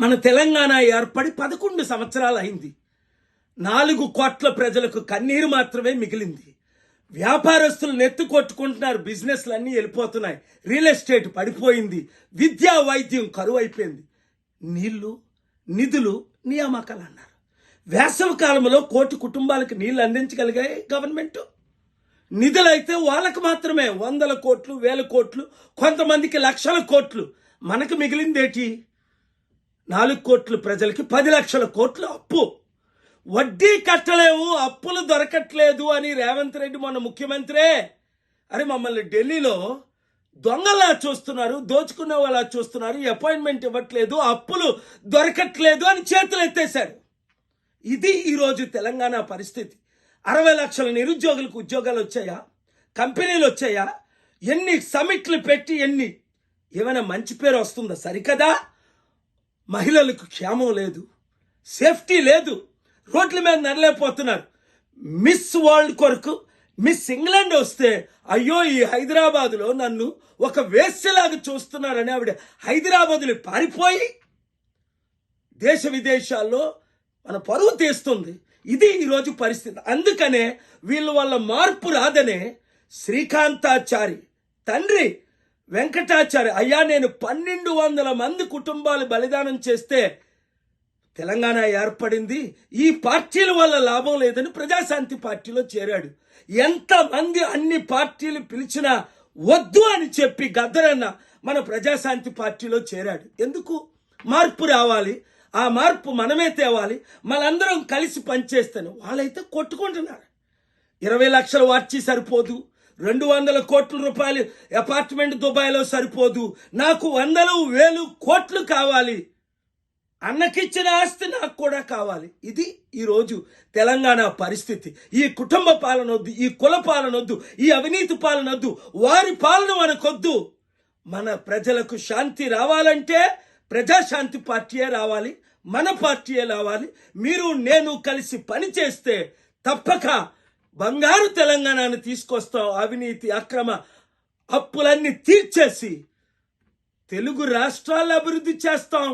మన తెలంగాణ ఏర్పడి 11 సంవత్సరాలు అయింది. 4 కోట్ల ప్రజలకు కన్నీరు మాత్రమే మిగిలింది. వ్యాపారస్తులు నెత్తి కొట్టుకుంటున్నారు, బిజినెస్లన్నీ వెళ్ళిపోతున్నాయి, రియల్ ఎస్టేట్ పడిపోయింది, విద్యా వైద్యం కరువు అయిపోయింది. నీళ్లు, నిధులు, నియామకాలు అన్నారు. వేసవి కాలంలో 1 కోటి కుటుంబాలకు నీళ్లు అందించగలిగాయి గవర్నమెంట్. నిధులైతే వాళ్ళకు మాత్రమే 100 కోట్లు, 1000 కోట్లు, కొంతమందికి లక్షల కోట్లు. మనకు మిగిలిందేటి? 4 కోట్ల ప్రజలకి 10 లక్షల కోట్లు అప్పు. వడ్డీ కట్టలేవు, అప్పులు దొరకట్లేదు అని రేవంత్ రెడ్డి మొన్న ముఖ్యమంత్రే అరే మమ్మల్ని ఢిల్లీలో దొంగలా చూస్తున్నారు, దోచుకునే వాళ్ళ చూస్తున్నారు, అపాయింట్మెంట్ ఇవ్వట్లేదు, అప్పులు దొరకట్లేదు అని చేతులు ఎత్తేశారు. ఇది ఈరోజు తెలంగాణ పరిస్థితి. 60 లక్షల నిరుద్యోగులకు ఉద్యోగాలు వచ్చాయా? కంపెనీలు వచ్చాయా? ఎన్ని సమిట్లు పెట్టి ఏమైనా మంచి పేరు వస్తుందా? సరికదా. మహిళలకు క్షేమం లేదు, సేఫ్టీ లేదు, రోడ్ల మీద నడలేకపోతున్నారు. మిస్ వరల్డ్ కొరకు మిస్ ఇంగ్లాండ్ వస్తే అయ్యో ఈ హైదరాబాదులో నన్ను ఒక వేశ్యలాగా చూస్తున్నారని ఆవిడ హైదరాబాదులో పారిపోయి దేశ విదేశాల్లో మన పరువు తీస్తుంది. ఇది ఈరోజు పరిస్థితి. అందుకనే వీళ్ళ వల్ల మార్పు రాదనే శ్రీకాంతాచారి తండ్రి వెంకటాచారి అయ్యా నేను 1200 మంది కుటుంబాలు బలిదానం చేస్తే తెలంగాణ ఏర్పడింది, ఈ పార్టీల వల్ల లాభం లేదని ప్రజాశాంతి పార్టీలో చేరాడు. ఎంతమంది అన్ని పార్టీలు పిలిచినా వద్దు అని చెప్పి గద్దరన్న మన ప్రజాశాంతి పార్టీలో చేరాడు. ఎందుకు? మార్పు రావాలి, ఆ మార్పు మనమే తేవాలి, మనందరం కలిసి పనిచేస్తాను. వాళ్ళైతే కొట్టుకుంటున్నారు. 20 లక్షల వార్చి సరిపోదు, 200 కోట్ల రూపాయలు అపార్ట్మెంట్ దుబాయ్లో సరిపోదు, నాకు 100,000 కోట్లు కావాలి, అన్నకిచ్చిన ఆస్తి నాకు కూడా కావాలి. ఇది ఈరోజు తెలంగాణ పరిస్థితి. ఈ కుటుంబ పాలన వద్దు, ఈ కుల పాలన వద్దు, ఈ అవినీతి పాలన వద్దు, వారి పాలన మనకొద్దు. మన ప్రజలకు శాంతి రావాలంటే ప్రజాశాంతి పార్టీయే రావాలి, మన పార్టీయే రావాలి. మీరు నేను కలిసి పనిచేస్తే తప్పక బంగారు తెలంగాణను తీసుకొస్తాం. అవినీతి అక్రమ అప్పులన్నీ తీర్చేసి తెలుగు రాష్ట్రాలను అభివృద్ధి చేస్తాం.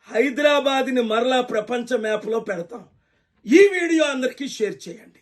హైదరాబాద్ని మరలా ప్రపంచ మ్యాప్లో పెడతాం. ఈ వీడియో అందరికీ షేర్ చేయండి.